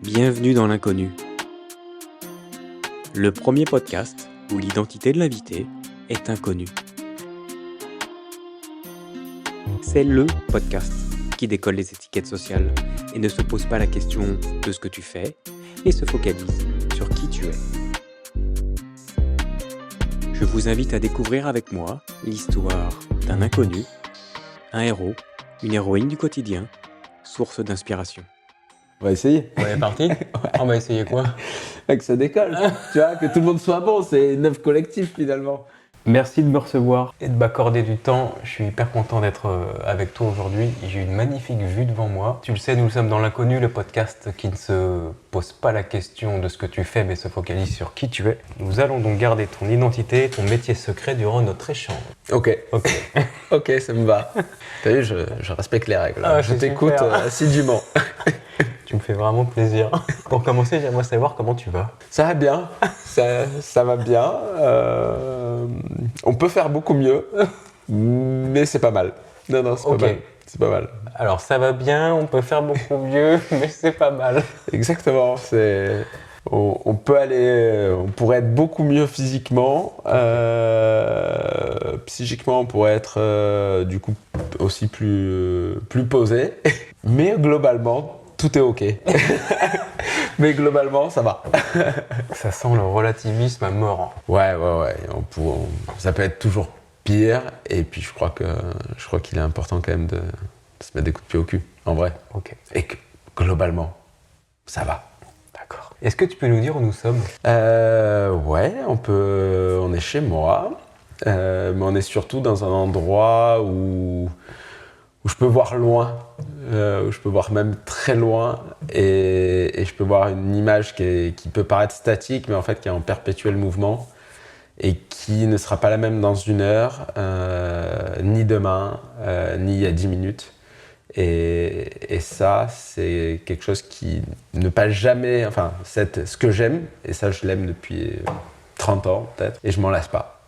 Bienvenue dans l'inconnu. Le premier podcast où l'identité de l'invité est inconnue. C'est le podcast qui décolle les étiquettes sociales et ne se pose pas la question de ce que tu fais et se focalise sur qui tu es. Je vous invite à découvrir avec moi l'histoire d'un inconnu, un héros, une héroïne du quotidien, source d'inspiration. On va essayer. On est parti. On va essayer quoi? Que ça décolle. Tu vois, que tout le monde soit bon, c'est une œuvre collective finalement. Merci de me recevoir. Et de m'accorder du temps. Je suis hyper content d'être avec toi aujourd'hui. J'ai une magnifique vue devant moi. Tu le sais, nous sommes dans l'inconnu, le podcast qui ne se pose pas la question de ce que tu fais, mais se focalise sur qui tu es. Nous allons donc garder ton identité, ton métier secret durant notre échange. Ok, Ok. ça me va. T'as vu, je respecte les règles. Ah, je c'est t'écoute super. Assidûment. Tu me fais vraiment plaisir. Pour commencer, j'aimerais savoir comment tu vas. Ça va bien, ça va bien. On peut faire beaucoup mieux, mais c'est pas mal. Non, c'est Ok. pas mal. C'est pas mal. Alors ça va bien, on peut faire beaucoup mieux, mais c'est pas mal. Exactement. On peut aller, on pourrait être beaucoup mieux physiquement. Psychiquement, on pourrait être du coup aussi plus posé. Mais globalement, tout est ok. Mais globalement, ça va. Ça sent le relativisme à mort. Ouais. Ça peut être toujours pire. Et puis je crois qu'il est important quand même de se mettre des coups de pied au cul, en vrai. Ok, Et que globalement, ça va. d'accord. Est-ce que tu peux nous dire où nous sommes? Ouais, on est chez moi, mais on est surtout dans un endroit où je peux voir loin, où je peux voir même très loin, et je peux voir une image qui peut paraître statique, mais en fait qui est en perpétuel mouvement, et qui ne sera pas la même dans une heure, ni demain, ni il y a 10 minutes. Et ça, c'est quelque chose qui ne passe jamais, enfin, ce que j'aime, et ça je l'aime depuis 30 ans peut-être, et je m'en lasse pas.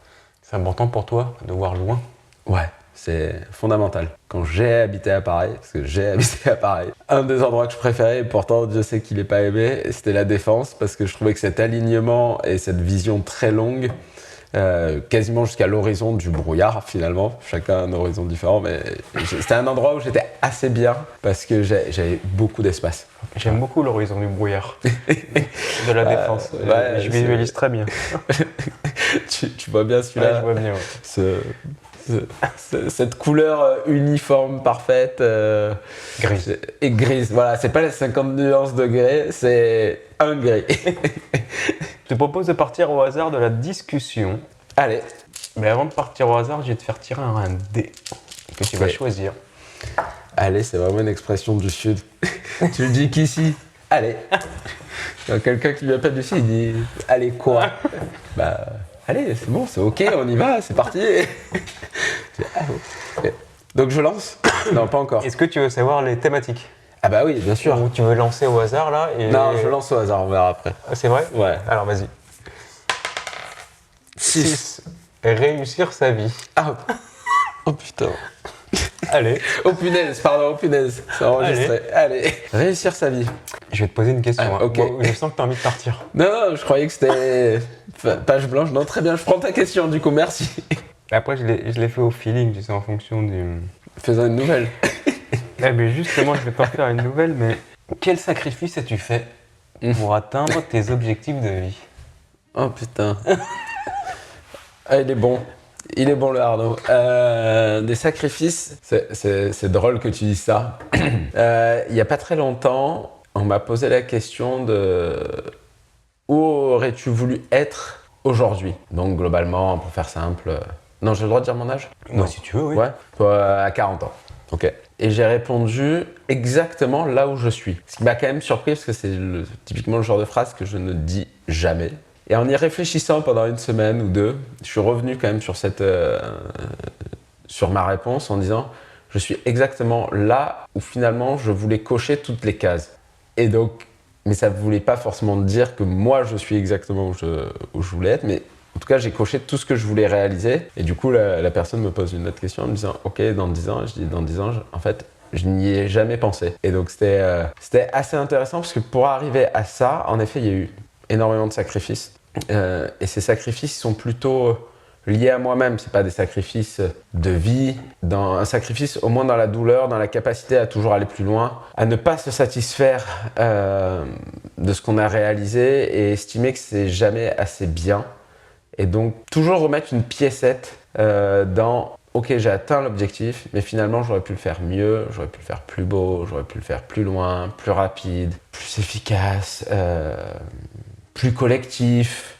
C'est important pour toi de voir loin? Ouais, c'est fondamental. Quand j'ai habité à Paris, parce que j'ai habité à Paris, un des endroits que je préférais, et pourtant Dieu sait qu'il n'est pas aimé, c'était la Défense, parce que je trouvais que cet alignement et cette vision très longue, quasiment jusqu'à l'horizon du brouillard finalement, chacun un horizon différent, mais c'était un endroit où j'étais assez bien parce que j'avais beaucoup d'espace. J'aime beaucoup l'horizon du brouillard de la Défense. ouais, Je visualise très bien. tu vois bien Ouais, celui-là, je vois bien. Ouais. cette couleur uniforme, parfaite, Gris. et grise. Voilà, c'est pas les 50 nuances de gris, c'est un gris. Je te propose de partir au hasard de la discussion. Allez, Mais avant de partir au hasard, je vais te faire tirer un dé que tu vas Ok. choisir. allez, c'est vraiment une expression du Sud. Tu le dis qu'ici, allez. Quand quelqu'un qui lui appelle du Sud, il dit allez quoi? Bah, allez, c'est bon, c'est ok, on y va, c'est parti. Ah, ok. Donc je lance? Non, pas encore. Est-ce que tu veux savoir les thématiques? Ah bah oui, bien sûr. Ou tu veux lancer au hasard là et... Non, je lance au hasard, on verra après. Ah, c'est vrai? Ouais. Alors vas-y. 6. Réussir sa vie. Ah, oh putain. Allez. Oh punaise, pardon, oh punaise. C'est enregistré. Allez. Réussir sa vie. Je vais te poser une question. Ah, ok. Moi, je sens que tu as envie de partir. Non, je croyais que c'était page blanche. Non, très bien, je prends ta question du coup, merci. Après, je l'ai fait au feeling, tu sais, en fonction du... Faisons une nouvelle. Eh bien justement, je vais t'en faire une nouvelle, mais quel sacrifice as-tu fait pour atteindre tes objectifs de vie? Oh putain. Ah, il est bon. Il est bon le Arnaud. Des sacrifices, c'est drôle que tu dises ça. Il n'y a pas très longtemps, on m'a posé la question de où aurais-tu voulu être aujourd'hui? Donc globalement, pour faire simple... Non, j'ai le droit de dire mon âge? Moi, si tu veux, oui. Ouais, à 40 ans. Ok. Et j'ai répondu exactement là où je suis. Ce qui m'a quand même surpris parce que c'est typiquement le genre de phrase que je ne dis jamais. Et en y réfléchissant pendant une semaine ou deux, je suis revenu quand même sur ma réponse en disant je suis exactement là où finalement je voulais cocher toutes les cases. Et donc, mais ça ne voulait pas forcément dire que moi je suis exactement où je voulais être, mais en tout cas, j'ai coché tout ce que je voulais réaliser. Et du coup, la personne me pose une autre question en me disant « Ok, dans 10 ans ?» Je dis « Dans 10 ans, en fait, Je n'y ai jamais pensé. Et donc c'était assez intéressant parce que pour arriver à ça, en effet, il y a eu énormément de sacrifices. Et ces sacrifices sont plutôt liés à moi-même. C'est pas des sacrifices de vie. Un sacrifice au moins dans la douleur, dans la capacité à toujours aller plus loin, à ne pas se satisfaire de ce qu'on a réalisé et estimer que c'est jamais assez bien. Et donc toujours remettre une piécette dans ok, j'ai atteint l'objectif, mais finalement j'aurais pu le faire mieux, j'aurais pu le faire plus beau, j'aurais pu le faire plus loin, plus rapide, plus efficace, plus collectif,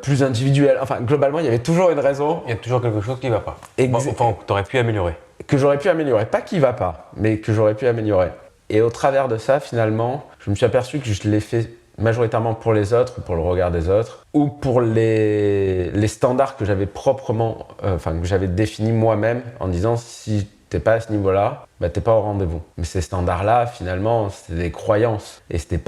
plus individuel. Enfin, globalement, il y avait toujours une raison. Il y a toujours quelque chose qui ne va pas. Enfin, que tu aurais pu améliorer. Que j'aurais pu améliorer. Pas qui va pas, mais que j'aurais pu améliorer. Et au travers de ça, finalement, je me suis aperçu que je l'ai fait majoritairement pour les autres, pour le regard des autres, ou pour les standards que j'avais proprement, que j'avais définis moi-même en disant si t'es pas à ce niveau-là, bah t'es pas au rendez-vous. Mais ces standards-là, finalement, c'était des croyances et c'était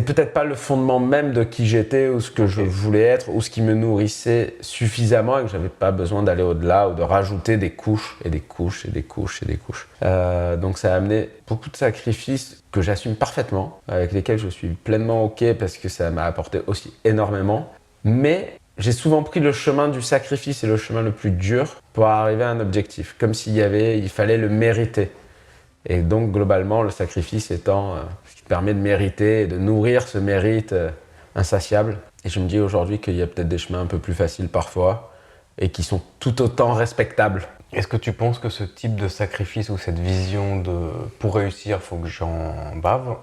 peut-être pas le fondement même de qui j'étais ou ce que je voulais être ou ce qui me nourrissait suffisamment et que j'avais pas besoin d'aller au-delà ou de rajouter des couches et des couches et des couches et des couches. Donc ça a amené beaucoup de sacrifices que j'assume parfaitement, avec lesquels je suis pleinement OK parce que ça m'a apporté aussi énormément. Mais j'ai souvent pris le chemin du sacrifice et le chemin le plus dur pour arriver à un objectif, comme il fallait le mériter. Et donc, globalement, le sacrifice étant ce qui te permet de mériter et de nourrir ce mérite insatiable. Et je me dis aujourd'hui qu'il y a peut-être des chemins un peu plus faciles parfois et qui sont tout autant respectables. Est-ce que tu penses que ce type de sacrifice ou cette vision de « pour réussir, il faut que j'en bave »,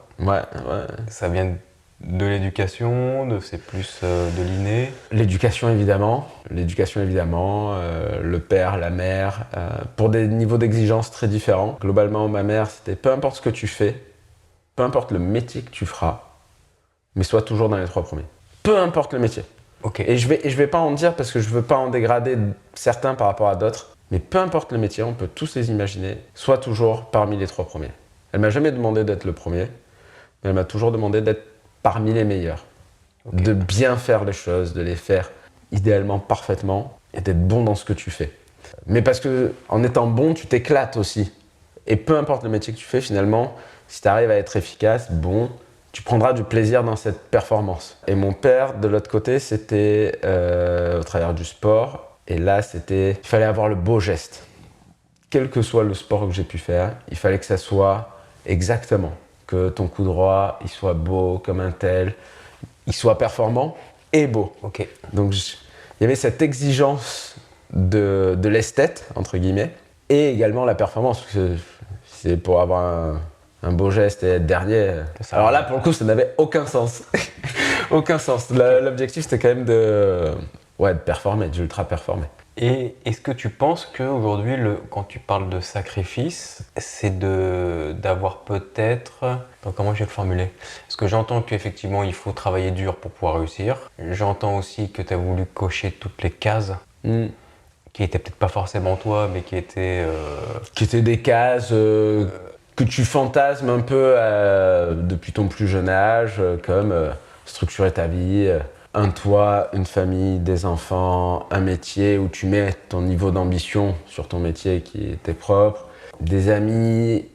ça vient de l'éducation, c'est plus de l'inné? L'éducation évidemment, le père, la mère, pour des niveaux d'exigence très différents. Globalement, ma mère, c'était peu importe ce que tu fais, peu importe le métier que tu feras, mais sois toujours dans les 3 premiers. Peu importe le métier. Okay. Et je vais pas en dire parce que je veux pas en dégrader certains par rapport à d'autres, mais peu importe le métier, on peut tous les imaginer, sois toujours parmi les 3 premiers. Elle m'a jamais demandé d'être le premier, mais elle m'a toujours demandé d'être parmi les meilleurs. Okay. De bien faire les choses, de les faire idéalement parfaitement et d'être bon dans ce que tu fais. Mais parce que en étant bon, tu t'éclates aussi. Et peu importe le métier que tu fais, finalement, si tu arrives à être efficace, bon, tu prendras du plaisir dans cette performance. Et mon père, de l'autre côté, c'était au travers du sport. Et là, il fallait avoir le beau geste. Quel que soit le sport que j'ai pu faire, il fallait que ça soit exactement. Que ton coup droit, il soit beau comme un tel, il soit performant et beau. Okay. Donc, il y avait cette exigence de l'esthète, entre guillemets, et également la performance. Parce que c'est pour avoir un beau geste et être dernier. Alors là, pour le coup, ça n'avait aucun sens. Aucun sens. L'objectif, c'était quand même de performer, d'ultra performer. Et est-ce que tu penses qu'aujourd'hui, quand tu parles de sacrifice, c'est d'avoir peut-être... comment je vais le formuler? Parce que j'entends qu'effectivement, il faut travailler dur pour pouvoir réussir. J'entends aussi que tu as voulu cocher toutes les cases qui n'étaient peut-être pas forcément toi, mais qui étaient... Qui étaient des cases que tu fantasmes un peu depuis ton plus jeune âge, comme structurer ta vie... un toit, une famille, des enfants, un métier où tu mets ton niveau d'ambition sur ton métier qui était propre, des amis,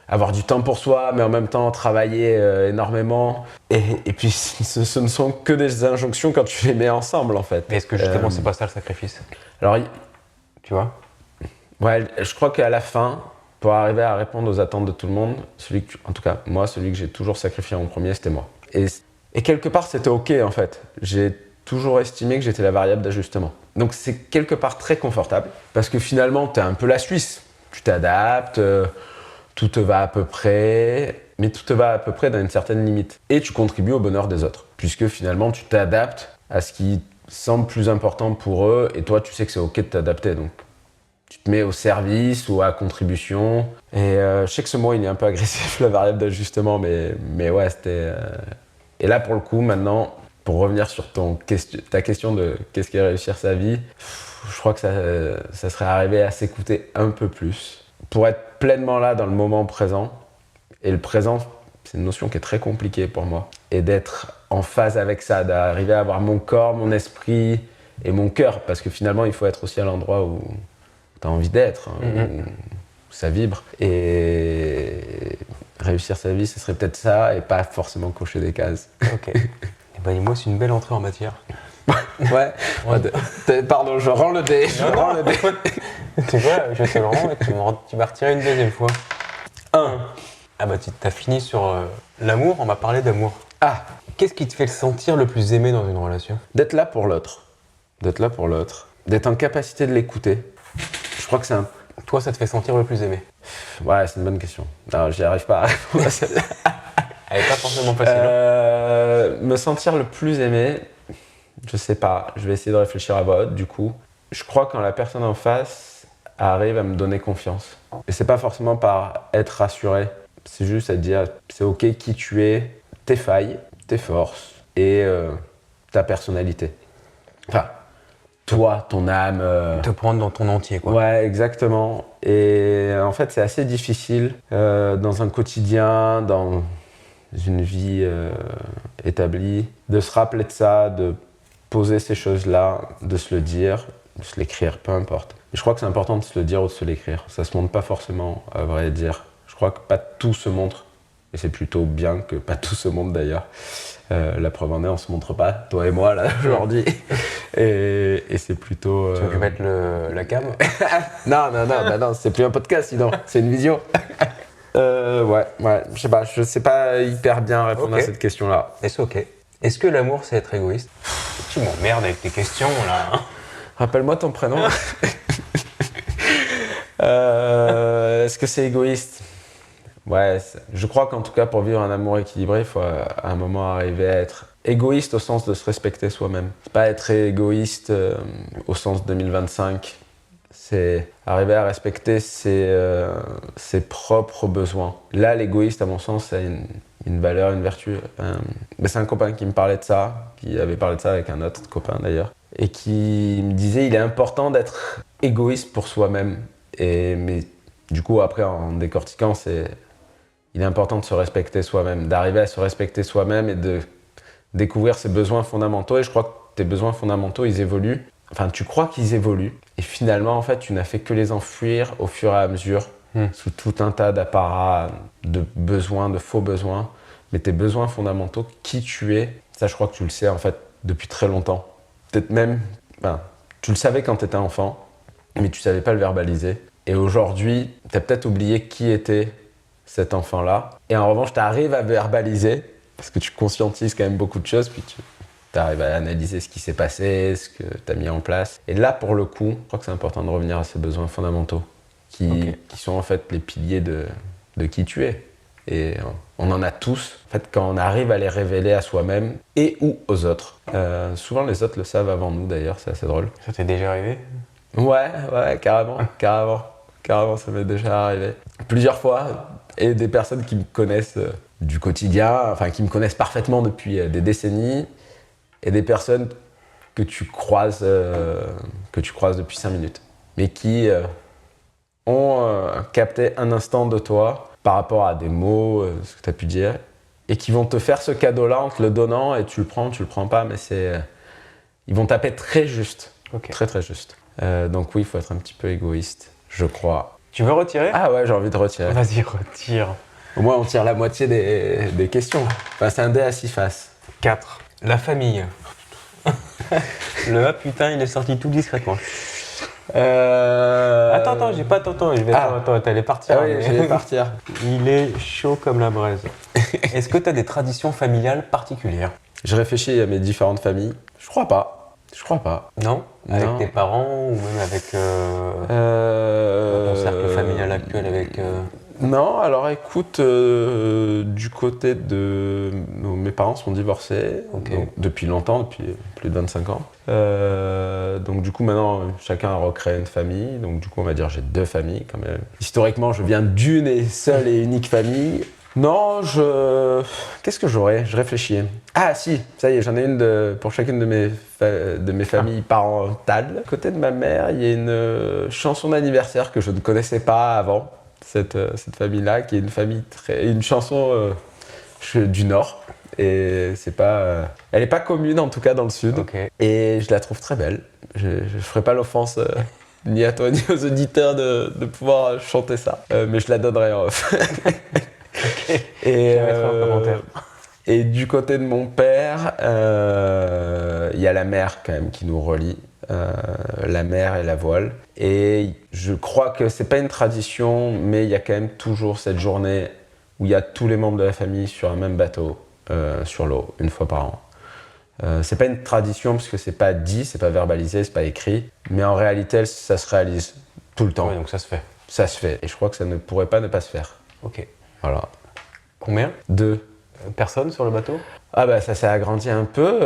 avoir du temps pour soi, mais en même temps travailler énormément. Et puis ce ne sont que des injonctions quand tu les mets ensemble en fait. Mais est-ce que justement c'est pas ça le sacrifice? Alors, tu vois? Ouais, je crois qu'à la fin, pour arriver à répondre aux attentes de tout le monde, celui que j'ai toujours sacrifié en premier, c'était moi. Et quelque part, c'était OK, en fait. J'ai toujours estimé que j'étais la variable d'ajustement. Donc, c'est quelque part très confortable, parce que finalement, t'es un peu la Suisse. Tu t'adaptes, tout te va à peu près, mais tout te va à peu près dans une certaine limite. Et tu contribues au bonheur des autres, puisque finalement, tu t'adaptes à ce qui semble plus important pour eux, et toi, tu sais que c'est OK de t'adapter. Donc, tu te mets au service ou à contribution. Et je sais que ce mot, il est un peu agressif, la variable d'ajustement, mais ouais, c'était... Et là, pour le coup, maintenant, pour revenir sur ta question de qu'est-ce qu'est réussir sa vie, je crois que ça serait arrivé à s'écouter un peu plus. Pour être pleinement là dans le moment présent. Et le présent, c'est une notion qui est très compliquée pour moi. Et d'être en phase avec ça, d'arriver à avoir mon corps, mon esprit et mon cœur. Parce que finalement, il faut être aussi à l'endroit où tu as envie d'être, où ça vibre. Et réussir sa vie, ce serait peut-être ça, et pas forcément cocher des cases. Ok. Et ben, moi, c'est une belle entrée en matière. Ouais. Pardon, je rends le dé. Je rends le dé. Tu vois, je te le rends et tu vas retirer une deuxième fois. 1. Ah bah tu as fini sur l'amour, on va parler d'amour. Ah, Qu'est-ce qui te fait sentir le plus aimé dans une relation? d'être là pour l'autre. D'être là pour l'autre. D'être en capacité de l'écouter. Je crois que c'est un... Toi, ça te fait sentir le plus aimé? Ouais, c'est une bonne question. Alors, j'y arrive pas à répondre à celle-là. Elle est pas forcément facile. Me sentir le plus aimé, je sais pas. Je vais essayer de réfléchir à voix haute, du coup. Je crois quand la personne en face arrive à me donner confiance. Et c'est pas forcément par être rassuré. C'est juste à dire, c'est ok qui tu es, tes failles, tes forces et ta personnalité. Enfin, toi, ton âme. Te prendre dans ton entier, quoi. Ouais, exactement. Et en fait, c'est assez difficile dans un quotidien, dans une vie établie, de se rappeler de ça, de poser ces choses-là, de se le dire, de se l'écrire, peu importe. Et je crois que c'est important de se le dire ou de se l'écrire. Ça se montre pas forcément, à vrai dire. Je crois que pas tout se montre. Et c'est plutôt bien que pas tout se montre d'ailleurs. La preuve en est, on se montre pas, toi et moi, là, aujourd'hui. Et c'est plutôt... Tu veux que je mette la cam? Non, c'est plus un podcast, sinon, c'est une visio. Ouais, je sais pas hyper bien répondre à cette question-là. Et c'est ok. Est-ce que l'amour, c'est être égoïste? Tu m'emmerdes avec tes questions, là. Hein. Rappelle-moi ton prénom. Est-ce que c'est égoïste? Ouais, je crois qu'en tout cas, pour vivre un amour équilibré, il faut à un moment arriver à être égoïste au sens de se respecter soi-même. C'est pas être égoïste au sens 2025. C'est arriver à respecter ses propres besoins. Là, l'égoïste, à mon sens, ça a une valeur, une vertu. C'est un copain qui me parlait de ça, qui avait parlé de ça avec un autre copain d'ailleurs, et qui me disait il est important d'être égoïste pour soi-même. Mais du coup, après, en décortiquant, il est important de se respecter soi-même, d'arriver à se respecter soi-même et de découvrir ses besoins fondamentaux. Et je crois que tes besoins fondamentaux, ils évoluent. Enfin, tu crois qu'ils évoluent. Et finalement, en fait, tu n'as fait que les enfuir au fur et à mesure, sous tout un tas d'apparats, de besoins, de faux besoins. Mais tes besoins fondamentaux, qui tu es, ça, je crois que tu le sais, en fait, depuis très longtemps. Peut-être même, tu le savais quand tu étais enfant, mais tu ne savais pas le verbaliser. Et aujourd'hui, tu as peut-être oublié qui était cet enfant-là. Et en revanche, tu arrives à verbaliser, parce que tu conscientises quand même beaucoup de choses, puis tu arrives à analyser ce qui s'est passé, ce que tu as mis en place. Et là, pour le coup, je crois que c'est important de revenir à ces besoins fondamentaux, qui sont en fait les piliers de qui tu es. Et on en a tous. En fait, quand on arrive à les révéler à soi-même et ou aux autres. Souvent, les autres le savent avant nous, d'ailleurs, c'est assez drôle. Ça t'est déjà arrivé? Ouais, carrément, ça m'est déjà arrivé. Plusieurs fois, et des personnes qui me connaissent du quotidien, enfin qui me connaissent parfaitement depuis des décennies, et des personnes que tu croises depuis 5 minutes, mais qui ont capté un instant de toi par rapport à des mots, ce que tu as pu dire, et qui vont te faire ce cadeau-là en te le donnant, et tu le prends pas, mais ils vont taper très juste, très juste. Donc oui, il faut être un petit peu égoïste, je crois. Tu veux retirer? Ah ouais, j'ai envie de retirer. Vas-y, retire. Au moins, on tire la moitié des questions. Enfin, c'est un dé à 6 faces. 4. La famille. Le A, putain, il est sorti tout discrètement. Attends, j'ai pas attends, je vais t'allais partir. Ah oui, je vais partir. Il est chaud comme la braise. Est-ce que tu as des traditions familiales particulières? Je réfléchis à mes différentes familles. Je crois pas. Non? Avec Non. tes parents ou même avec ton cercle familial actuel avec... Non, alors écoute, du côté de... Mes parents sont divorcés donc, depuis longtemps, depuis plus de 25 ans. Donc du coup maintenant, chacun a recréé une famille. Donc du coup, on va dire j'ai 2 familles quand même. Historiquement, je viens d'une et seule et unique famille. Non, qu'est-ce que j'aurais? Je réfléchis. Ah si, ça y est, j'en ai une pour chacune de mes familles parentales. À côté de ma mère, il y a une chanson d'anniversaire que je ne connaissais pas avant, cette famille-là, qui est une chanson du Nord. Et elle n'est pas commune, en tout cas dans le Sud. Et je la trouve très belle. Je ne ferai pas l'offense ni à toi ni aux auditeurs de pouvoir chanter ça. Mais je la donnerai en off. Ok. Et, Je mettrai en commentaire. Et du côté de mon père, il y a la mer quand même qui nous relie. La mer et la voile. Et je crois que c'est pas une tradition, mais il y a quand même toujours cette journée où il y a tous les membres de la famille sur un même bateau, sur l'eau, une fois par an. C'est pas une tradition parce que c'est pas dit, c'est pas verbalisé, c'est pas écrit, mais en réalité ça se réalise tout le temps. Ouais, donc ça se fait. Ça se fait, et je crois que ça ne pourrait pas ne pas se faire. Ok. Voilà. Combien 2. personnes sur le bateau? Ah bah ça s'est agrandi un peu,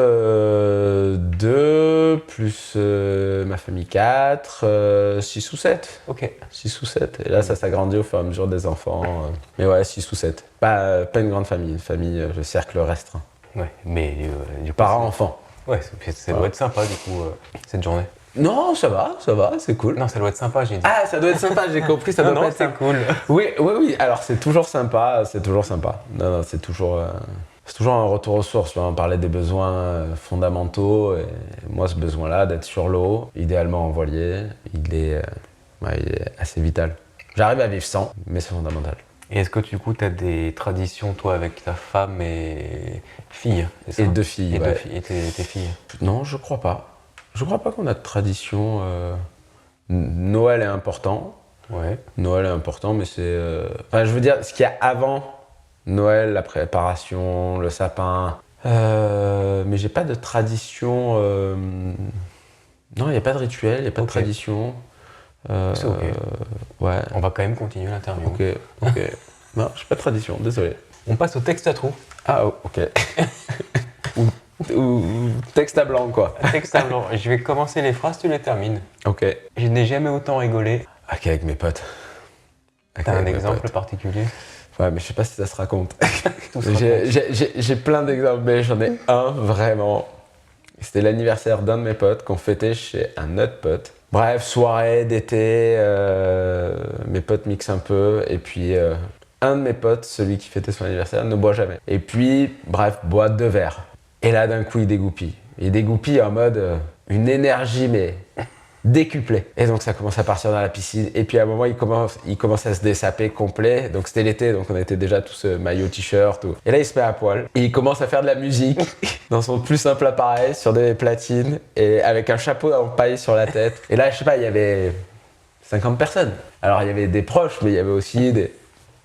2 plus ma famille 4, 6 ou 7. Ok. 6 ou 7. Et là ça s'agrandit au fur et à mesure des enfants. Mais ouais, 6 ou 7. Pas une grande famille, une famille, le cercle restreint. Ouais, mais du coup, Parents-enfants. Ouais, ça doit être sympa du coup, cette journée. Non, ça va, c'est cool. Non, ça doit être sympa, j'ai dit. Ah, ça doit être sympa, j'ai compris, ça doit non, pas être c'est sympa. cool. Oui, alors c'est toujours sympa, Non, c'est toujours un retour aux sources. Tu vois, on parlait des besoins fondamentaux, et moi ce besoin-là d'être sur l'eau, idéalement en voilier, il est assez vital. J'arrive à vivre sans, mais c'est fondamental. Et est-ce que du coup, tu as des traditions, toi, avec ta femme et fille, c'est ça? Et 2 filles, Et ouais. et tes filles? Non, je crois pas. Je crois pas qu'on a de tradition. Noël est important. Ouais. Noël est important, mais c'est... Enfin, je veux dire, ce qu'il y a avant Noël, la préparation, le sapin... mais j'ai pas de tradition... Non, il n'y a pas de rituel, il n'y a pas de tradition. C'est ok. Ouais. On va quand même continuer l'interview. Ok. Non, j'ai pas de tradition, désolé. On passe au texte à trous. Ah, ok. ou texte à blanc, quoi. Texte à blanc. Je vais commencer les phrases, tu les termines. Ok. Je n'ai jamais autant rigolé. Ok, avec mes potes. Ok, T'as un avec mes exemple potes. particulier? Ouais, mais je sais pas si ça se raconte. Tout se raconte. J'ai plein d'exemples, mais j'en ai un vraiment. C'était l'anniversaire d'un de mes potes qu'on fêtait chez un autre pote. Bref, soirée d'été, mes potes mixent un peu, et puis un de mes potes, celui qui fêtait son anniversaire, ne boit jamais. Et puis, bref, boit 2 verres. Et là, d'un coup, il dégoupille. Il dégoupille en mode une énergie, mais décuplée. Et donc, ça commence à partir dans la piscine. Et puis, à un moment, il commence à se dessaper complet. Donc, c'était l'été, donc on était déjà tous maillot, t-shirt. Tout. Et là, il se met à poil. Et il commence à faire de la musique dans son plus simple appareil, sur des platines, et avec un chapeau en paille sur la tête. Et là, je sais pas, il y avait 50 personnes. Alors, il y avait des proches, mais il y avait aussi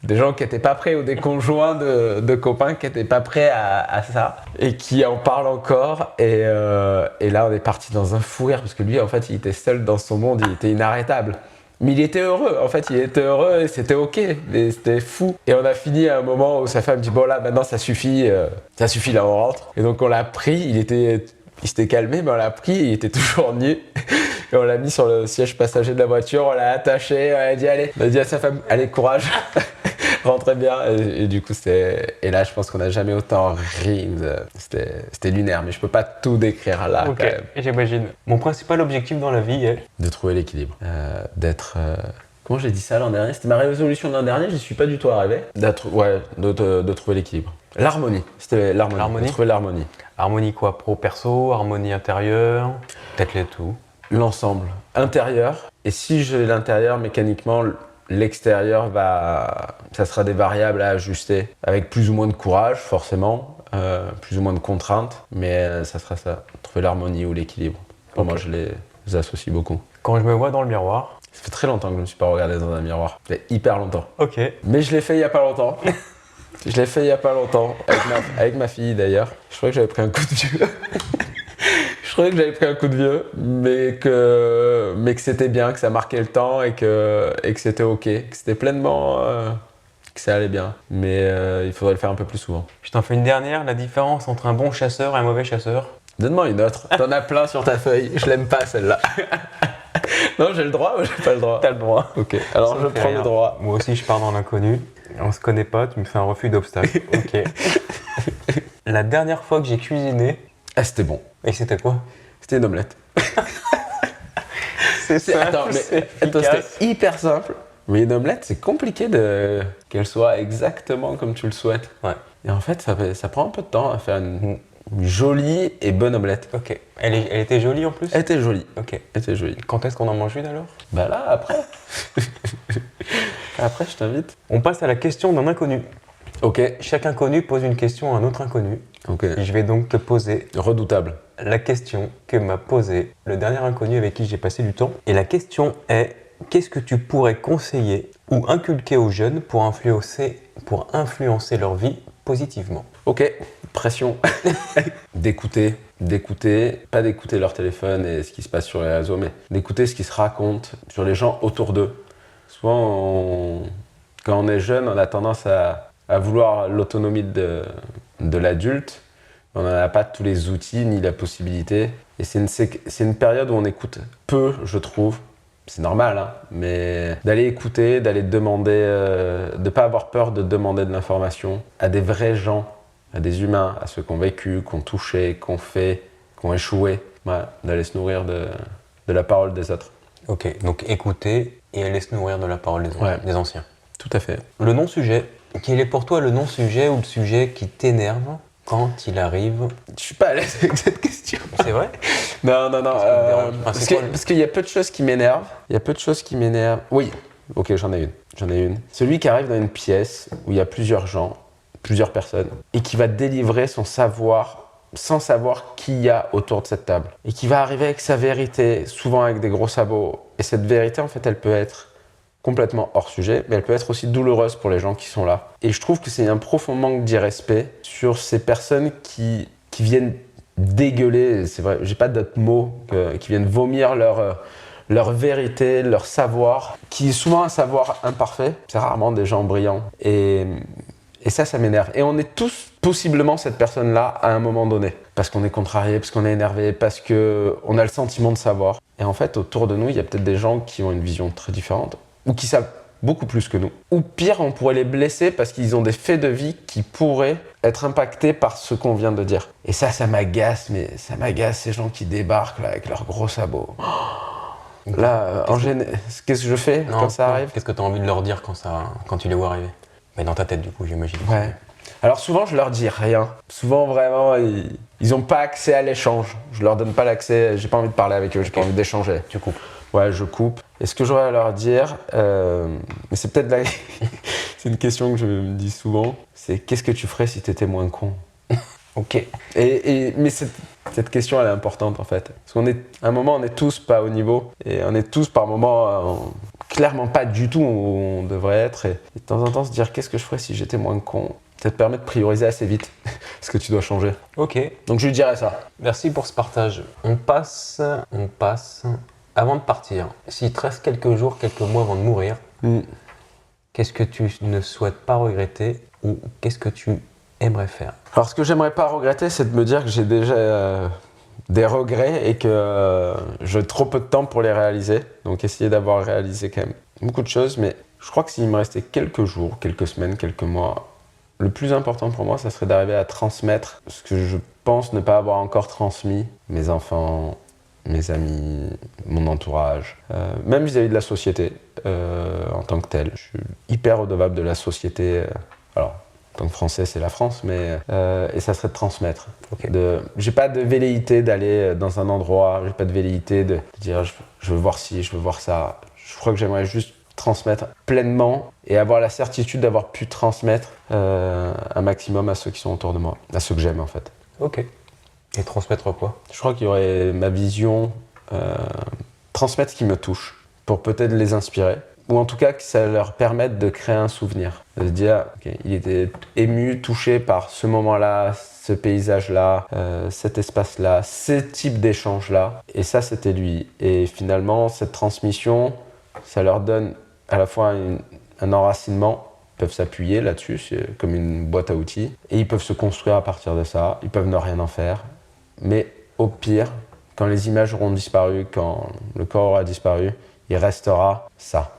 des gens qui n'étaient pas prêts, ou des conjoints de copains qui n'étaient pas prêts à ça, et qui en parlent encore. Et là, on est parti dans un fou rire, parce que lui, en fait, il était seul dans son monde, il était inarrêtable. Mais il était heureux, en fait, il était heureux, et c'était ok, mais c'était fou. Et on a fini à un moment où sa femme dit « Bon là, maintenant, ça suffit, là, on rentre. » Et donc, on l'a pris, il s'était calmé, mais on l'a pris, il était toujours nu. Et on l'a mis sur le siège passager de la voiture, on l'a attaché, on a dit allez, on a dit à sa femme, allez courage, rentrez bien. Et du coup et là je pense qu'on n'a jamais autant ri, c'était lunaire, mais je peux pas tout décrire là Ok, quand même. j'imagine. Mon principal objectif dans la vie est... De trouver l'équilibre, d'être... Comment j'ai dit ça l'an dernier? C'était ma résolution de l'an dernier, j'y suis pas du tout arrivé. De trouver l'équilibre. L'harmonie, c'était l'harmonie. De trouver l'harmonie. Harmonie quoi? Pro, perso, harmonie intérieure, peut-être les tout. L'ensemble intérieur, et si j'ai l'intérieur, mécaniquement l'extérieur ça sera des variables à ajuster avec plus ou moins de courage forcément, plus ou moins de contraintes, mais ça sera ça, trouver l'harmonie ou l'équilibre. Pour moi, je les associe beaucoup. Quand je me vois dans le miroir... Ça fait très longtemps que je ne me suis pas regardé dans un miroir, ça fait hyper longtemps. Ok. Mais je l'ai fait il y a pas longtemps. Je l'ai fait il y a pas longtemps, avec ma fille d'ailleurs. Je croyais que j'avais pris un coup de vieux. Je trouvais que j'avais pris un coup de vieux, mais que c'était bien, que ça marquait le temps, et que c'était ok, que c'était pleinement... que ça allait bien. Mais il faudrait le faire un peu plus souvent. Je t'en fais une dernière, la différence entre un bon chasseur et un mauvais chasseur. Donne-moi une autre. T'en as plein sur ta feuille, je l'aime pas celle-là. Non, j'ai le droit ou j'ai pas le droit? T'as le droit. Ok, alors Ça je me fait prends rien. le droit. Moi aussi, je pars dans l'inconnu. On se connaît pas, tu me fais un refus d'obstacle. Ok. La dernière fois que j'ai cuisiné... Ah, c'était bon. Et c'était quoi? C'était une omelette. C'est simple, Attends, mais c'était hyper simple. Mais une omelette, c'est compliqué qu'elle soit exactement comme tu le souhaites. Ouais. Et en fait, ça prend un peu de temps à faire Jolie et bonne omelette. Ok. Elle était jolie en plus? Elle était jolie. Ok. Elle était jolie. Quand est-ce qu'on en mange une alors? Bah là, après. Après, je t'invite. On passe à la question d'un inconnu. Ok. Chaque inconnu pose une question à un autre inconnu. Ok. Je vais donc te poser Redoutable. la question que m'a posée le dernier inconnu avec qui j'ai passé du temps. Et la question est, qu'est-ce que tu pourrais conseiller ou inculquer aux jeunes pour influencer leur vie positivement? Ok. Pression. D'écouter, pas d'écouter leur téléphone et ce qui se passe sur les réseaux, mais d'écouter ce qui se raconte sur les gens autour d'eux. Souvent, quand on est jeune, on a tendance à vouloir l'autonomie de l'adulte. On n'a pas tous les outils ni la possibilité. Et c'est une période où on écoute peu, je trouve. C'est normal, hein, mais d'aller écouter, d'aller demander, de ne pas avoir peur de demander de l'information à des vrais gens, à des humains, à ceux qui ont vécu, qui ont touché, qui ont fait, qui ont échoué. Ouais, d'aller se nourrir de la parole des autres. Ok, donc écouter et aller se nourrir de la parole des anciens. Tout à fait. Le non-sujet. Quel est pour toi le non-sujet ou le sujet qui t'énerve quand il arrive? Je suis pas à l'aise avec cette question. C'est vrai? Non. Parce qu'il y a peu de choses qui m'énervent. Oui, ok, j'en ai une. Celui qui arrive dans une pièce où il y a plusieurs gens, plusieurs personnes, et qui va délivrer son savoir sans savoir qui il y a autour de cette table. Et qui va arriver avec sa vérité, souvent avec des gros sabots. Et cette vérité, en fait, elle peut être complètement hors sujet, mais elle peut être aussi douloureuse pour les gens qui sont là. Et je trouve que c'est un profond manque d'irrespect sur ces personnes qui viennent dégueuler, c'est vrai, j'ai pas d'autres mots, qui viennent vomir leur vérité, leur savoir, qui est souvent un savoir imparfait. C'est rarement des gens brillants. Et ça m'énerve. Et on est tous possiblement cette personne-là à un moment donné. Parce qu'on est contrarié, parce qu'on est énervé, parce qu'on a le sentiment de savoir. Et en fait, autour de nous, il y a peut-être des gens qui ont une vision très différente, ou qui savent beaucoup plus que nous. Ou pire, on pourrait les blesser parce qu'ils ont des faits de vie qui pourraient être impactés par ce qu'on vient de dire. Et ça m'agace, ces gens qui débarquent là, avec leurs gros sabots. Là, qu'est-ce que je fais quand ça arrive? Qu'est-ce que tu as envie de leur dire quand tu les vois arriver? Mais dans ta tête, du coup, j'imagine. Ouais. Alors souvent, je leur dis rien. Souvent, vraiment, ils n'ont pas accès à l'échange. Je leur donne pas l'accès, j'ai pas envie de parler avec eux, j'ai pas envie d'échanger. Tu coupes. Ouais, je coupe. Et ce que j'aurais à leur dire, mais c'est peut-être c'est une question que je me dis souvent, c'est qu'est-ce que tu ferais si tu étais moins con? Ok. Mais cette question, elle est importante en fait. Parce à un moment, on est tous pas au niveau, et on est tous par moments clairement pas du tout où on devrait être. Et de temps en temps, se dire qu'est-ce que je ferais si j'étais moins con? Ça te permet de prioriser assez vite ce que tu dois changer. Ok. Donc je lui dirais ça. Merci pour ce partage. On passe. Avant de partir, s'il te reste quelques jours, quelques mois avant de mourir, qu'est-ce que tu ne souhaites pas regretter ou qu'est-ce que tu aimerais faire? Alors ce que j'aimerais pas regretter, c'est de me dire que j'ai déjà des regrets et que j'ai trop peu de temps pour les réaliser. Donc essayer d'avoir réalisé quand même beaucoup de choses, mais je crois que s'il me restait quelques jours, quelques semaines, quelques mois, le plus important pour moi, ça serait d'arriver à transmettre ce que je pense ne pas avoir encore transmis, mes enfants, mes amis, mon entourage, même vis-à-vis de la société en tant que telle. Je suis hyper redevable de la société. Alors, en tant que Français, c'est la France, mais et ça serait de transmettre. Okay. J'ai pas de velléité d'aller dans un endroit, j'ai pas de velléité de dire je veux voir ci, je veux voir ça. Je crois que j'aimerais juste transmettre pleinement et avoir la certitude d'avoir pu transmettre un maximum à ceux qui sont autour de moi, à ceux que j'aime en fait. Ok. Et transmettre quoi? Je crois qu'il y aurait ma vision, transmettre ce qui me touche, pour peut-être les inspirer, ou en tout cas que ça leur permette de créer un souvenir, de se dire okay, il était ému, touché par ce moment-là, ce paysage-là, cet espace-là, ce type d'échange-là, et ça c'était lui. Et finalement cette transmission, ça leur donne à la fois un enracinement. Ils peuvent s'appuyer là-dessus, c'est comme une boîte à outils, et ils peuvent se construire à partir de ça, ils peuvent ne rien en faire. Mais au pire, quand les images auront disparu, quand le corps aura disparu, il restera ça,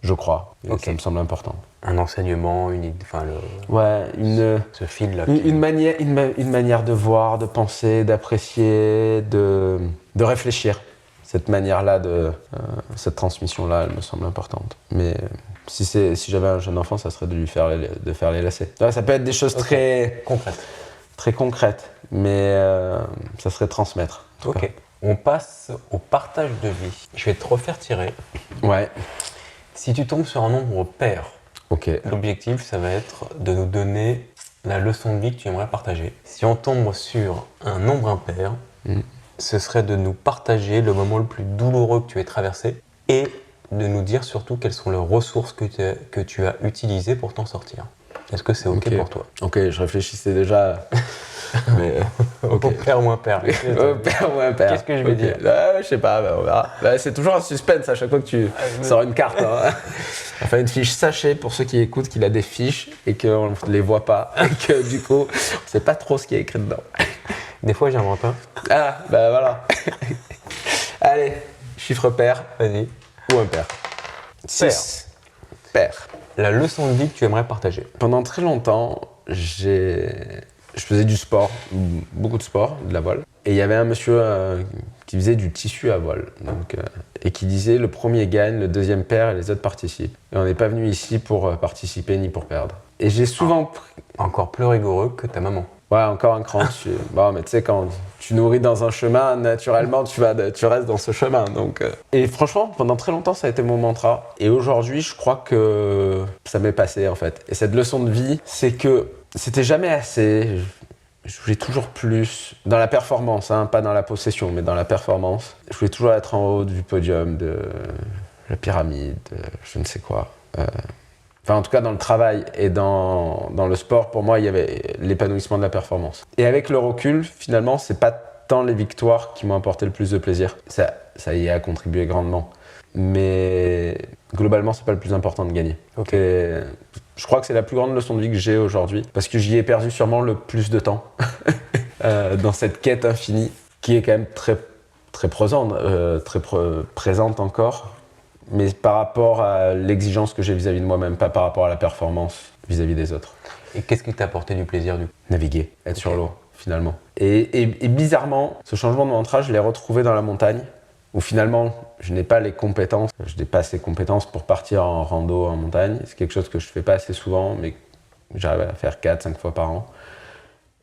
je crois. Okay. Ça me semble important. Un enseignement, ce fil-là. Une manière de voir, de penser, d'apprécier, de réfléchir. Cette manière-là, cette transmission-là, elle me semble importante. Mais si j'avais un jeune enfant, ça serait de faire les lacets. Ça peut être des choses très concrètes. très concrète, mais ça serait transmettre. en tout Ok. On passe au partage de vie. Je vais te refaire tirer. cas. Ouais, Si tu tombes sur un nombre pair, ok. l'objectif, ça va être de nous donner la leçon de vie que tu aimerais partager. Si on tombe sur un nombre impair, ce serait de nous partager le moment le plus douloureux que tu aies traversé et de nous dire surtout quelles sont les ressources que tu as utilisées pour t'en sortir. Est-ce que c'est OK pour toi? Ok, je réfléchissais déjà. Mais, ok. Au pair ou impair. Père ou impair. Qu'est-ce que je vais Ok. dire? Je sais pas, on verra. C'est toujours un suspense à chaque fois que tu sors une carte. Hein. Enfin, une fiche. Sachez, pour ceux qui écoutent, qu'il a des fiches et qu'on ne les voit pas. Et que du coup, on ne sait pas trop ce qui est écrit dedans. Des fois, j'invente un. Ah, bah voilà. Allez, chiffre pair Vas-y. ou impair. 6. Pair. La leçon de vie que tu aimerais partager. Pendant très longtemps, je faisais du sport, beaucoup de sport, de la voile. Et il y avait un monsieur qui faisait du tissu à voile. Donc, et qui disait le premier gagne, le deuxième perd et les autres participent. Et on n'est pas venu ici pour participer ni pour perdre. Et j'ai souvent Encore plus rigoureux que ta maman. Ouais, encore un cran dessus. Bon, mais tu sais, quand tu nourris dans un chemin, naturellement, tu restes dans ce chemin. Donc, Et franchement, pendant très longtemps, ça a été mon mantra. Et aujourd'hui, je crois que ça m'est passé, en fait. Et cette leçon de vie, c'est que c'était jamais assez. Je voulais toujours plus. Dans la performance, hein, pas dans la possession, mais dans la performance. Je voulais toujours être en haut du podium, de la pyramide, je ne sais quoi. Enfin, en tout cas, dans le travail et dans le sport, pour moi, il y avait l'épanouissement de la performance. Et avec le recul, finalement, c'est pas tant les victoires qui m'ont apporté le plus de plaisir. Ça y a contribué grandement. Mais globalement, c'est pas le plus important de gagner. Ok. Et je crois que c'est la plus grande leçon de vie que j'ai aujourd'hui, parce que j'y ai perdu sûrement le plus de temps dans cette quête infinie, qui est quand même très, très présente, présente encore. Mais par rapport à l'exigence que j'ai vis-à-vis de moi-même, pas par rapport à la performance vis-à-vis des autres. Et qu'est-ce qui t'a apporté du plaisir du coup? Naviguer, être sur l'eau, finalement. Et bizarrement, ce changement de mantra, je l'ai retrouvé dans la montagne, où finalement, je n'ai pas les compétences, je n'ai pas assez de compétences pour partir en rando en montagne. C'est quelque chose que je ne fais pas assez souvent, mais j'arrive à faire 4-5 fois par an.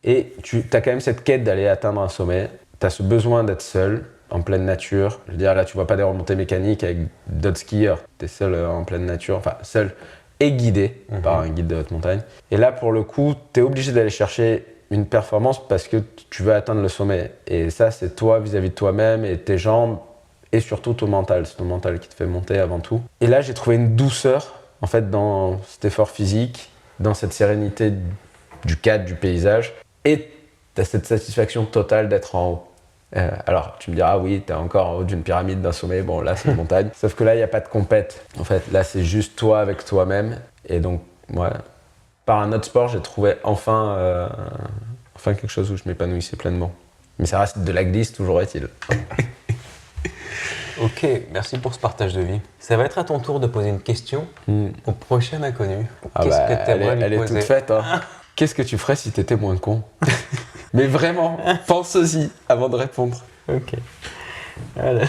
Et tu as quand même cette quête d'aller atteindre un sommet, tu as ce besoin d'être seul, en pleine nature. Je veux dire, là, tu vois pas des remontées mécaniques avec d'autres skieurs. Tu es seul en pleine nature, enfin, seul et guidé par un guide de haute montagne. Et là, pour le coup, tu es obligé d'aller chercher une performance parce que tu veux atteindre le sommet. Et ça, c'est toi vis-à-vis de toi-même et tes jambes et surtout ton mental. C'est ton mental qui te fait monter avant tout. Et là, j'ai trouvé une douceur, en fait, dans cet effort physique, dans cette sérénité du cadre, du paysage. Et tu as cette satisfaction totale d'être en haut. Alors, tu me diras, oui, t'es encore en haut d'une pyramide, d'un sommet, bon, là, c'est une montagne. Sauf que là, il n'y a pas de compète. En fait, là, c'est juste toi avec toi-même. Et donc, ouais, par un autre sport, j'ai trouvé enfin quelque chose où je m'épanouissais pleinement. Mais ça reste de la glisse, toujours est-il. Ok, merci pour ce partage de vie. Ça va être à ton tour de poser une question au prochain inconnu. Qu'est-ce que t'aimerais lui elle poser? est toute faite, hein. Qu'est-ce que tu ferais si t'étais moins con? Mais vraiment, pense-y avant de répondre. Ok. Voilà.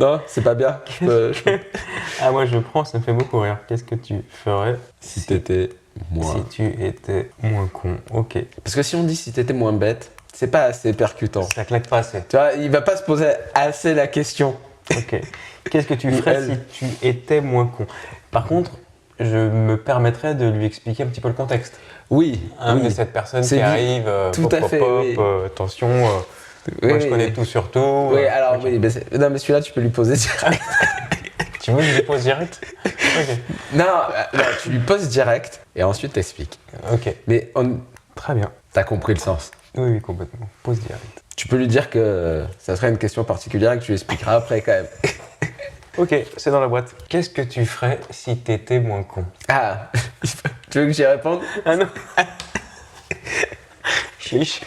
Non, c'est pas bien. Ah, moi je prends, ça me fait beaucoup rire. Qu'est-ce que tu ferais Si t'étais moins... Si tu étais moins con. Ok. Parce que si on dit si t'étais moins bête, c'est pas assez percutant. Ça claque pas assez. Tu vois, il va pas se poser assez la question. Ok. Qu'est-ce que tu ferais si tu étais moins con? Par contre, je me permettrais de lui expliquer un petit peu le contexte. Oui. Mais cette personne qui arrive, tout à fait, oui. Attention, Oui, moi je connais tout sur tout. Oui, alors okay. oui, non, mais celui-là, tu peux lui poser direct. Tu veux que je lui pose direct? Ok. Non, tu lui poses direct et ensuite t'expliques. Ok. Mais Très bien. t'as compris le sens. Oui, complètement. Pose direct. Tu peux lui dire que ça serait une question particulière et que tu expliqueras après quand même. Ok, c'est dans la boîte. Qu'est-ce que tu ferais si t'étais moins con? Ah, tu veux que j'y réponde? Ah non. Chiche.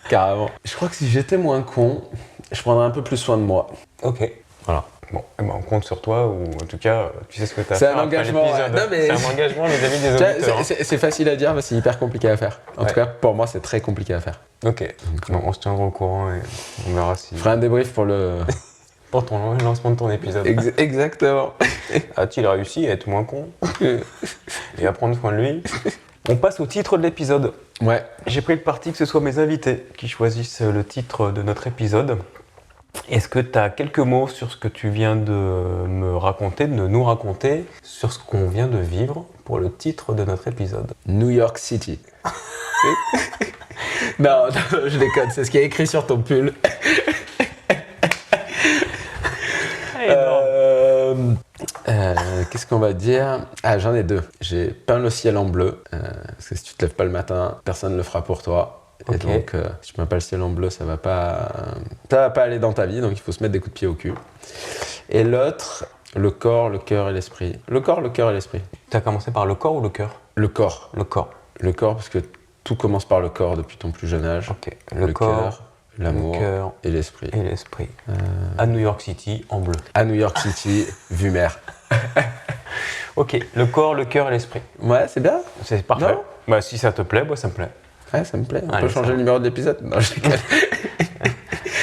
Carrément. Je crois que si j'étais moins con, je prendrais un peu plus soin de moi. Ok. Voilà. Bon, eh ben, on compte sur toi, ou en tout cas, tu sais ce que tu as à C'est faire un après engagement. l'épisode. Non, mais... C'est un engagement vis-à-vis des Tu vois, auditeurs. c'est facile à dire, mais c'est hyper compliqué à faire. En tout cas, pour moi, c'est très compliqué à faire. Ok. Bon, on se tiendra au courant et on verra si... Je ferai un débrief pour le... Pour ton lancement de ton épisode. Exactement. A-t-il réussi à être moins con et à prendre soin de lui? On passe au titre de l'épisode. Ouais. J'ai pris le parti que ce soit mes invités qui choisissent le titre de notre épisode. Est-ce que tu as quelques mots sur ce que tu viens de me raconter, de nous raconter, sur ce qu'on vient de vivre pour le titre de notre épisode? New York City. non, je déconne, c'est ce qui est écrit sur ton pull. Qu'est-ce qu'on va dire? Ah, j'en ai deux. J'ai peint le ciel en bleu, parce que si tu te lèves pas le matin, personne ne le fera pour toi. Et donc, si tu peins pas le ciel en bleu, ça va pas aller dans ta vie, donc il faut se mettre des coups de pied au cul. Et l'autre, le corps, le cœur et l'esprit. Le corps, le cœur et l'esprit. Tu as commencé par le corps ou le cœur? Le corps. Le corps. Le corps, parce que tout commence par le corps depuis ton plus jeune âge. Ok. Le corps, cœur, l'amour le cœur et l'esprit. Et l'esprit. À New York City, en bleu. À New York City, vue mer. Ok, le corps, le cœur et l'esprit. Ouais, c'est bien. C'est parfait. Non Bah, si ça te plaît, moi ça me plaît. Ouais, ça me plaît. On Allez, peut changer le numéro de l'épisode? Non, je déconne.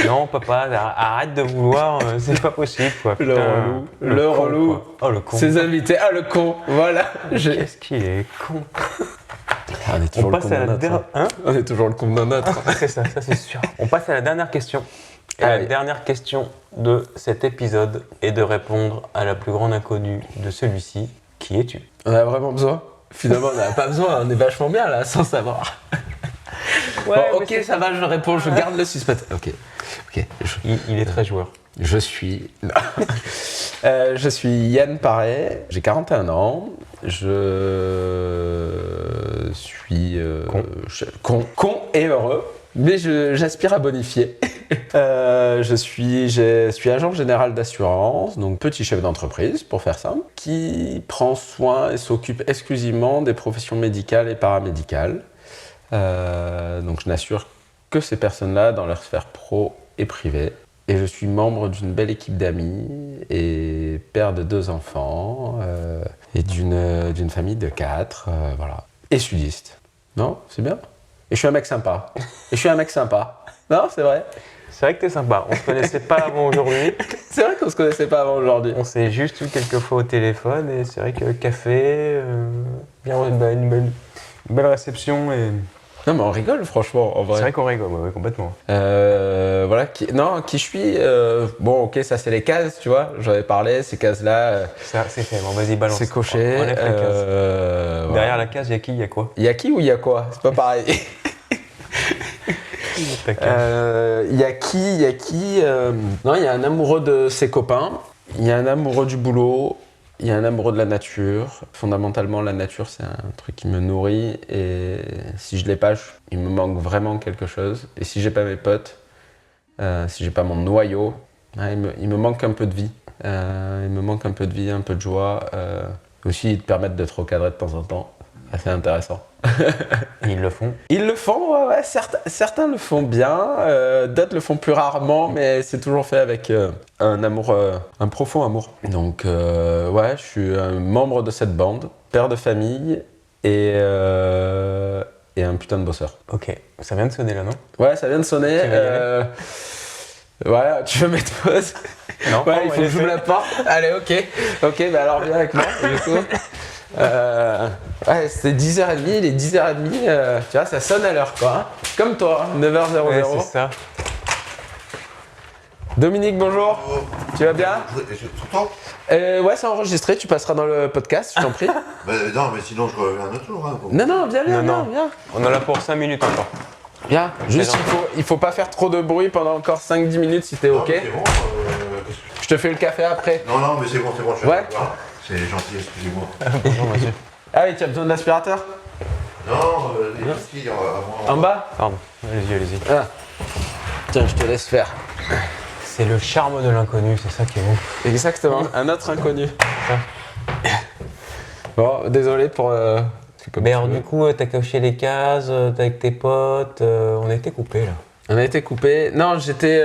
Non, papa, arrête de vouloir, c'est pas possible quoi. Le relou. Le con, relou. quoi. Oh, le con. Ses invités. Ah, le con. Voilà. Qu'est-ce qu'il est con. On est toujours On le passe con à d'un la autre. dernière. Hein? On est toujours le con d'un autre. C'est ça c'est sûr. On passe à la dernière question. Et Allez. la dernière question de cet épisode est de répondre à la plus grande inconnue de celui-ci. Qui es-tu? On a vraiment besoin? Finalement, on n'a pas besoin. On est vachement bien là, sans savoir. Ouais, bon, ok, ça va, je réponds. Je garde le suspense. Ok. Il est très joueur. Je suis... non. Je suis Yann Paré, j'ai 41 ans, je suis... con et heureux, mais j'aspire à bonifier. Je suis agent général d'assurance, donc petit chef d'entreprise, pour faire simple, qui prend soin et s'occupe exclusivement des professions médicales et paramédicales. Donc je n'assure que ces personnes-là dans leur sphère pro et privée. Et je suis membre d'une belle équipe d'amis et père de 2 enfants et d'une famille de 4, voilà. Et sudiste. Non, c'est bien. Et je suis un mec sympa. Non, c'est vrai. C'est vrai que t'es sympa. On se connaissait pas avant aujourd'hui. C'est vrai qu'on se connaissait pas avant aujourd'hui. On s'est juste eu quelques fois au téléphone et c'est vrai que café, une belle réception et... Non, mais on rigole, franchement, en vrai. C'est vrai qu'on rigole, ouais, complètement. Voilà, qui je suis. Bon, ok, ça c'est les cases, tu vois. J'en ai parlé, ces cases-là. Ça, c'est fait. Bon, vas-y, balance. C'est coché. On enlève la case. Voilà. Derrière la case, il y a qui? Il y a quoi? Il y a qui ou il y a quoi? C'est pas pareil. Il y a qui Non, il y a un amoureux de ses copains. Il y a un amoureux du boulot. Il y a un amoureux de la nature. Fondamentalement, la nature, c'est un truc qui me nourrit. Et si je l'ai pas, il me manque vraiment quelque chose. Et si j'ai pas mes potes, si j'ai pas mon noyau, il me manque un peu de vie. Il me manque un peu de vie, un peu de joie. Aussi, ils te permettent d'être recadré de temps en temps. Assez intéressant. Et ils le font? Ils le font, ouais, certains le font bien, d'autres le font plus rarement, mais c'est toujours fait avec un amour, un profond amour. Donc, ouais, je suis un membre de cette bande, père de famille et un putain de bosseur. Ok, ça vient de sonner là, non? Ouais, ça vient de sonner. Ouais, tu veux mettre pause? Non, ouais, il faut que j'ouvre la porte. Allez, ok, bah alors viens avec moi, du coup. Ouais, c'était 10h30, il est 10h30, tu vois, ça sonne à l'heure, quoi. Hein. Comme toi, 9h00. Ouais, c'est ça. Dominique, bonjour. Bonjour. Tu vas bien? Tout le temps? Ouais, c'est enregistré, tu passeras dans le podcast, je t'en prie. Non, mais sinon je reviens un autre jour. Hein, pour... Non, viens. On en a pour 5 minutes encore. Viens, juste il faut pas faire trop de bruit pendant encore 5-10 minutes si t'es ok. C'est bon, Je te fais le café après. Non, mais c'est bon, je suis Ouais. d'accord. C'est gentil, excusez-moi. Bonjour, monsieur. Ah oui, tu as besoin de l'aspirateur? Non, les petits, En bas? Pardon, allez-y. Ah. Tiens, je te laisse faire. C'est le charme de l'inconnu, c'est ça qui est bon. Exactement, un autre inconnu. Bon, désolé pour... Mais alors du coup, t'as coché les cases, t'es avec tes potes, on a été coupés là. On a été coupé. Non, j'étais...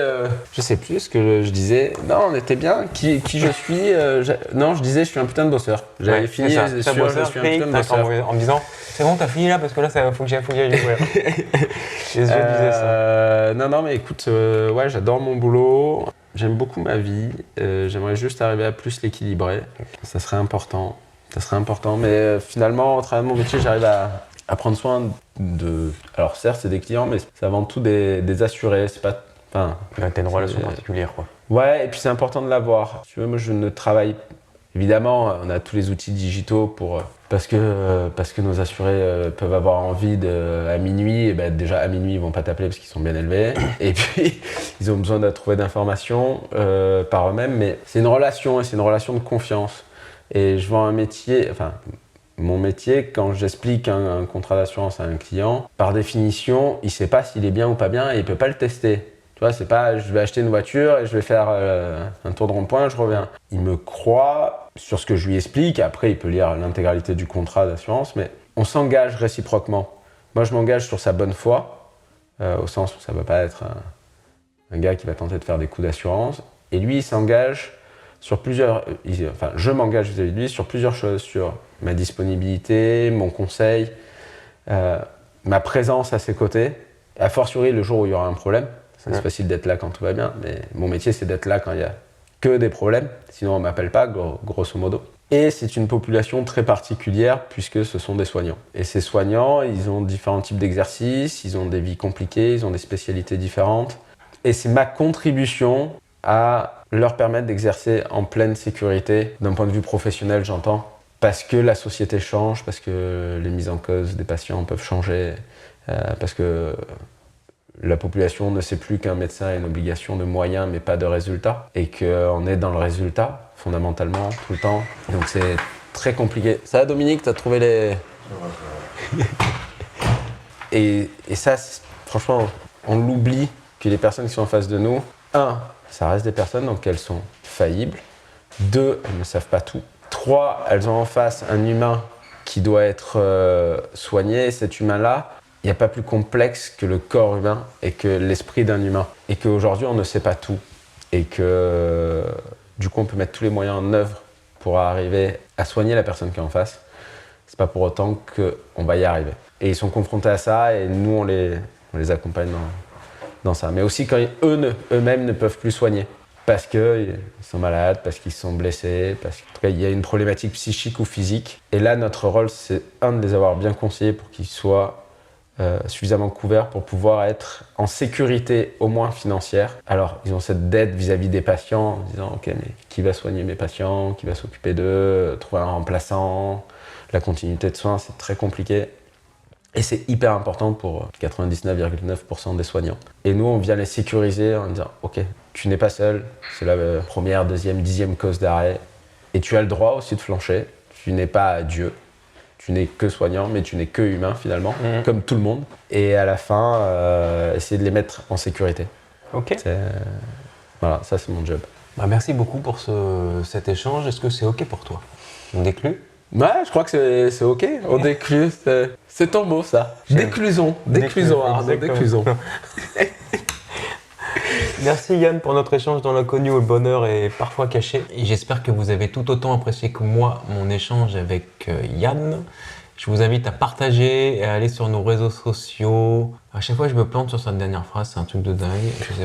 je sais plus ce que je disais. Non, on était bien. Qui je suis Non, je disais je suis un putain de bosseur. J'avais fini sur je suis un putain de bosseur. En me disant, c'est bon, t'as fini là parce que là, faut que j'aille jouer. Les yeux disaient ça. Non, mais écoute, ouais, j'adore mon boulot. J'aime beaucoup ma vie. J'aimerais juste arriver à plus l'équilibrer. Ça serait important, mais finalement, au travers de mon métier, j'arrive à prendre soin de... Alors certes, c'est des clients, mais c'est avant tout des assurés. C'est pas... Enfin, T'as une relation particulière, quoi. ouais, et puis c'est important de l'avoir. Si tu veux, moi, je ne travaille... Évidemment, on a tous les outils digitaux parce que nos assurés peuvent avoir envie à minuit. Et ben déjà, à minuit, ils vont pas t'appeler parce qu'ils sont bien élevés. Et puis, ils ont besoin de trouver d'informations par eux-mêmes. Mais c'est une relation, et c'est une relation de confiance. Et je vends un métier... Enfin, mon métier, quand j'explique un contrat d'assurance à un client, par définition, il ne sait pas s'il est bien ou pas bien et il ne peut pas le tester. Tu vois, c'est pas je vais acheter une voiture et je vais faire un tour de rond-point, je reviens. Il me croit sur ce que je lui explique. Après, il peut lire l'intégralité du contrat d'assurance, mais on s'engage réciproquement. Moi, je m'engage sur sa bonne foi, au sens où ça ne va pas être un gars qui va tenter de faire des coups d'assurance. Et lui, il s'engage sur plusieurs... Enfin, je m'engage vis-à-vis de lui sur plusieurs choses, sur ma disponibilité, mon conseil, ma présence à ses côtés. A fortiori, le jour où il y aura un problème. C'est facile d'être là quand tout va bien, mais mon métier, c'est d'être là quand il n'y a que des problèmes. Sinon, on ne m'appelle pas, grosso modo. Et c'est une population très particulière, puisque ce sont des soignants. Et ces soignants, ils ont différents types d'exercices, ils ont des vies compliquées, ils ont des spécialités différentes. Et c'est ma contribution à leur permettre d'exercer en pleine sécurité, d'un point de vue professionnel, j'entends, parce que la société change, parce que les mises en cause des patients peuvent changer, parce que la population ne sait plus qu'un médecin a une obligation de moyens mais pas de résultats, et qu'on est dans le résultat, fondamentalement, tout le temps. Donc c'est très compliqué. Ça va, Dominique, t'as trouvé les... Et ça, franchement, on l'oublie que les personnes qui sont en face de nous, 1, ça reste des personnes, donc elles sont faillibles. 2, elles ne savent pas tout. 3, elles ont en face un humain qui doit être soigné. Et cet humain-là, il n'y a pas plus complexe que le corps humain et que l'esprit d'un humain. Et qu'aujourd'hui, on ne sait pas tout. Et que du coup, on peut mettre tous les moyens en œuvre pour arriver à soigner la personne qui est en face. C'est pas pour autant qu'on va y arriver. Et ils sont confrontés à ça et nous, on les accompagne dans ça. Mais aussi quand eux-mêmes ne peuvent plus soigner. Parce qu'ils sont malades, parce qu'ils sont blessés, parce qu'en tout cas, il y a une problématique psychique ou physique. Et là, notre rôle, c'est de les avoir bien conseillés pour qu'ils soient suffisamment couverts pour pouvoir être en sécurité, au moins financière. Alors, ils ont cette dette vis-à-vis des patients, en disant « Ok, mais qui va soigner mes patients? Qui va s'occuper d'eux? Trouver un remplaçant ?» La continuité de soins, c'est très compliqué. Et c'est hyper important pour 99,9% des soignants. Et nous, on vient les sécuriser en disant « Ok, tu n'es pas seul, c'est la première, deuxième, 10e cause d'arrêt. Et tu as le droit aussi de flancher. Tu n'es pas Dieu. Tu n'es que soignant, mais tu n'es que humain finalement, comme tout le monde. Et à la fin, essayer de les mettre en sécurité. Ok. Voilà, ça c'est mon job. Bah, merci beaucoup pour cet échange. Est-ce que c'est ok pour toi? On déclue? Ouais, je crois que c'est ok. On déclue, c'est ton mot ça. Décluson, Arnaud, décluson. Merci Yann pour notre échange dans l'inconnu où le bonheur est parfois caché. Et j'espère que vous avez tout autant apprécié que moi mon échange avec Yann. Je vous invite à partager et à aller sur nos réseaux sociaux. À chaque fois je me plante sur cette dernière phrase, c'est un truc de dingue.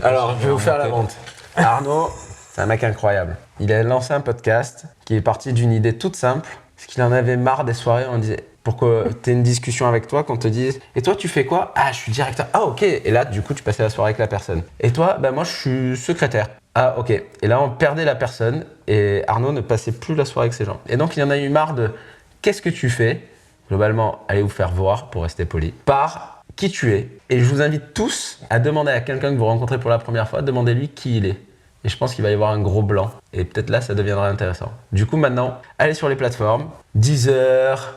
Alors, je vais vous faire la vente. Arnaud, c'est un mec incroyable. Il a lancé un podcast qui est parti d'une idée toute simple, parce qu'il en avait marre des soirées où on disait pour que tu aies une discussion avec toi, qu'on te dise « Et toi, tu fais quoi ?»« Ah, je suis directeur. »« Ah, ok. » Et là, du coup, tu passais la soirée avec la personne. « Et toi, moi, je suis secrétaire. »« Ah, ok. » Et là, on perdait la personne et Arnaud ne passait plus la soirée avec ces gens. Et donc, il en a eu marre de « Qu'est-ce que tu fais ?» Globalement, allez vous faire voir, pour rester poli, par qui tu es. Et je vous invite tous à demander à quelqu'un que vous rencontrez pour la première fois, demandez-lui qui il est. Et je pense qu'il va y avoir un gros blanc. Et peut-être là, ça deviendra intéressant. Du coup, maintenant, allez sur les plateformes. Deezer,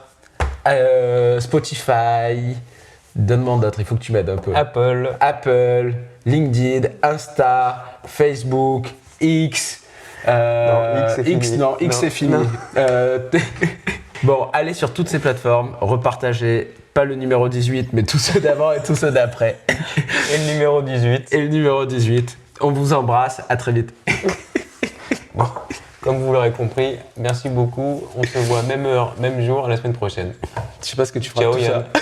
Spotify, donne-moi d'autres, il faut que tu m'aides un peu. Apple, LinkedIn, Insta, Facebook, X. X c'est fini. Bon, allez sur toutes ces plateformes, repartagez, pas le numéro 18, mais tous ceux d'avant et tous ceux d'après. Et le numéro 18. On vous embrasse, à très vite. Bon, comme vous l'aurez compris, merci beaucoup. On se voit même heure, même jour, la semaine prochaine. Je sais pas ce que tu feras Ciao, tout Yann. ça.